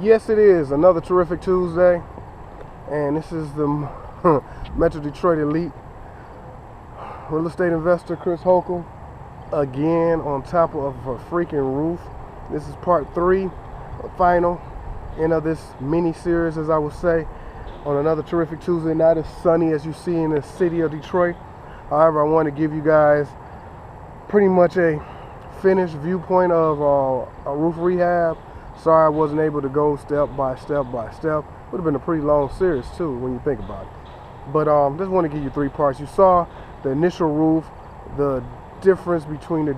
Yes, it is another terrific Tuesday, and this is the Metro Detroit Elite real estate investor Chris Holcomb again on top of a freaking roof. This is part 3, final end of this mini series, as I would say, on another terrific Tuesday. Not as sunny as you see in the city of Detroit. However, I want to give you guys pretty much a finished viewpoint of a roof rehab. Sorry I wasn't able to go step by step by step. Would have been a pretty long series too when you think about it. But just want to give you 3 parts. You saw the initial roof, the difference between the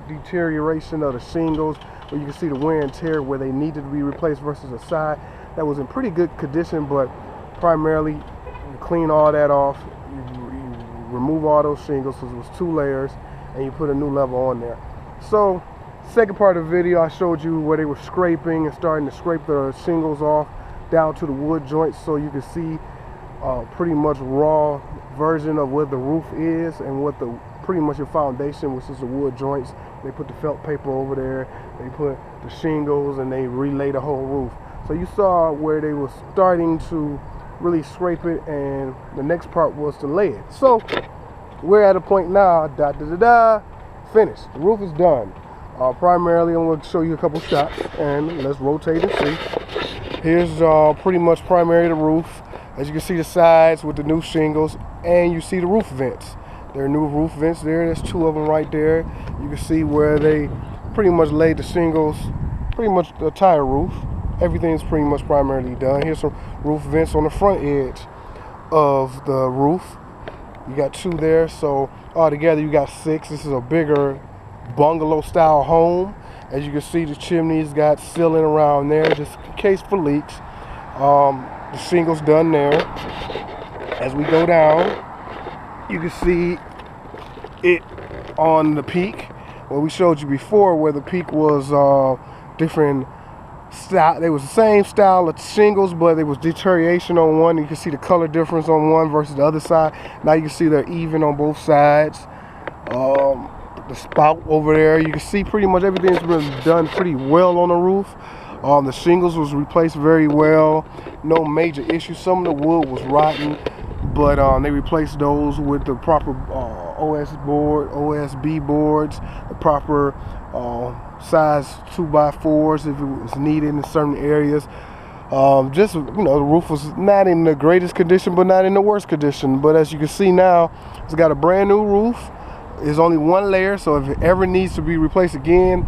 deterioration of the shingles, where you can see the wear and tear where they needed to be replaced versus the side that was in pretty good condition, but primarily you clean all that off, you remove all those shingles, because it was 2 layers, and you put a new level on there. So second part of the video, I showed you where they were scraping and starting to scrape the shingles off down to the wood joints, so you can see pretty much raw version of what the roof is and what the pretty much your foundation, which is the wood joints. They put the felt paper over there, they put the shingles, and they relay the whole roof. So you saw where they were starting to really scrape it, and the next part was to lay it. So we're at a point now, finished. The roof is done. Primarily, I'm going to show you a couple shots, and let's rotate and see. Here's pretty much primarily the roof. As you can see, the sides with the new shingles, and you see the roof vents. There are new roof vents there. There's 2 of them right there. You can see where they pretty much laid the shingles, pretty much the entire roof. Everything's pretty much primarily done. Here's some roof vents on the front edge of the roof. You got 2 there, so altogether you got 6. This is a bigger bungalow style home. As you can see, the chimneys got ceiling around there just in case for leaks. The shingles done there. As we go down, you can see it on the peak where we showed you before, where the peak was different style. They was the same style of shingles, but there was deterioration on one. You can see the color difference on one versus the other side. Now you can see they're even on both sides. The spout over there, you can see pretty much everything's been done pretty well on the roof. The shingles was replaced very well, no major issues. Some of the wood was rotten, but they replaced those with the proper OSB boards, the proper size 2x4s if it was needed in certain areas. Just, you know, the roof was not in the greatest condition, but not in the worst condition. But as you can see now, it's got a brand new roof. There's only 1 layer, so if it ever needs to be replaced again,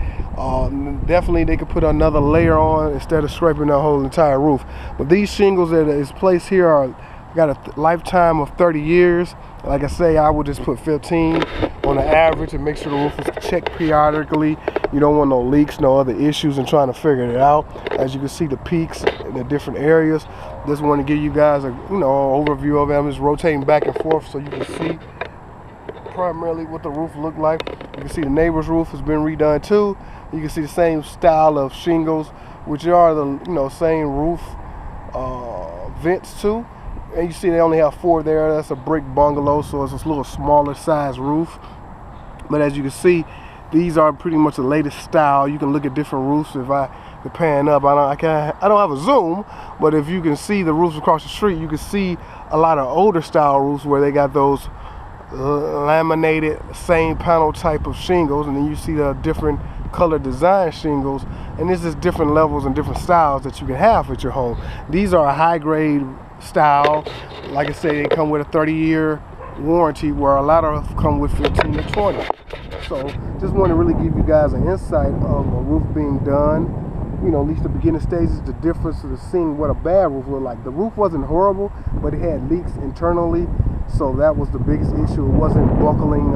definitely they could put another layer on instead of scraping the whole entire roof. But these shingles that is placed here got a lifetime of 30 years. Like I say, I would just put 15 on the average and make sure the roof is checked periodically. You don't want no leaks, no other issues, and trying to figure it out. As you can see, the peaks in the different areas. Just want to give you guys a overview of it. I'm just rotating back and forth so you can see primarily what the roof looked like. You can see the neighbor's roof has been redone too. You can see the same style of shingles, which are the same roof vents too. And you see they only have 4 there. That's a brick bungalow, so it's a little smaller size roof. But as you can see, these are pretty much the latest style. You can look at different roofs. If I could pan up, I don't have a zoom, but if you can see the roofs across the street, you can see a lot of older style roofs where they got those laminated same panel type of shingles, and then you see the different color design shingles, and this is different levels and different styles that you can have at your home. These are a high grade style. Like I say, they come with a 30-year warranty, where a lot of them come with 15 to 20. So just want to really give you guys an insight of a roof being done. At least the beginning stages, the difference of seeing what a bad roof looked like. The roof wasn't horrible, but it had leaks internally, so that was the biggest issue. It wasn't buckling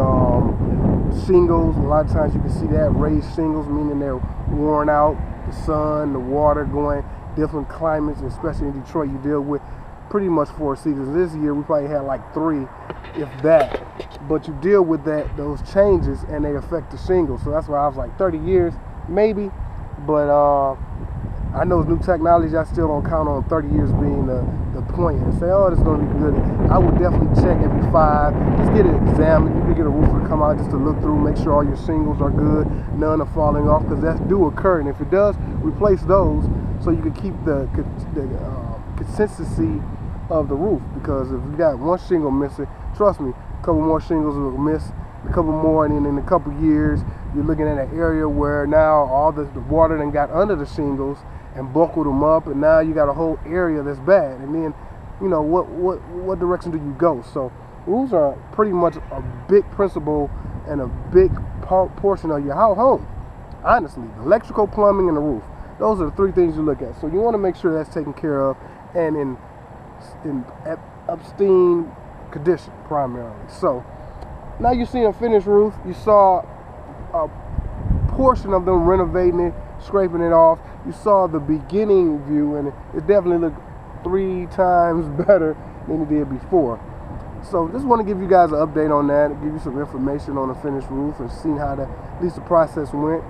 shingles. A lot of times you can see that raised shingles, meaning they're worn out. The sun, the water, going different climates, especially in Detroit, you deal with pretty much 4 seasons. This year we probably had like 3, if that. But you deal with those changes, and they affect the shingles. So that's why I was like 30 years, maybe. But I know new technology, I still don't count on 30 years being the point and say, oh, this is going to be good. I would definitely check every 5. Just get it examined. You can get a roofer to come out just to look through, make sure all your shingles are good, none are falling off, because that do occur. And if it does, replace those so you can keep the consistency of the roof. Because if you got one shingle missing, trust me, a couple more shingles will miss, a couple more, and then in a couple years, you're looking at an area where now all the water then got under the shingles and buckled them up, and now you got a whole area that's bad. And then, you know, what direction do you go? So roofs are pretty much a big principle and a big portion of your home. Honestly, the electrical, plumbing, and the roof. Those are the 3 things you look at. So you want to make sure that's taken care of and in pristine condition primarily. So now you see a finished roof. You saw a portion of them renovating it, scraping it off. You saw the beginning view, and it definitely looked 3 times better than it did before. So just want to give you guys an update on that, give you some information on the finished roof and seeing how at least the process went.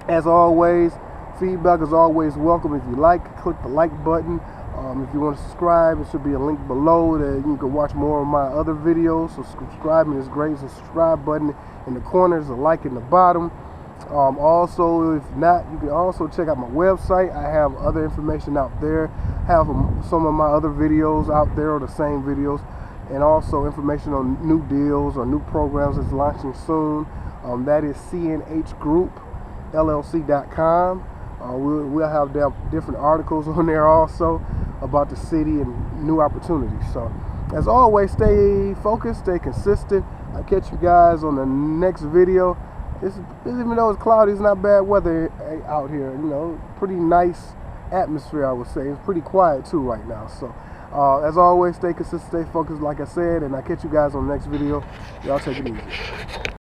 As always, feedback is always welcome. If you like, click the like button. If you want to subscribe, it should be a link below that you can watch more of my other videos. So subscribing is great. It's a subscribe button in the corner, there's a like in the bottom. Also, if not, you can also check out my website. I have other information out there. Have some of my other videos out there, or the same videos, and also information on new deals or new programs that's launching soon. That is cnhgroupllc.com. We'll have different articles on there also about the city and new opportunities. So as always, stay focused, stay consistent. I'll catch you guys on the next video. Even though it's cloudy, it's not bad weather out here. You know, pretty nice atmosphere, I would say. It's pretty quiet too right now. So as always, stay consistent, stay focused, like I said, and I'll catch you guys on the next video. Y'all take it easy.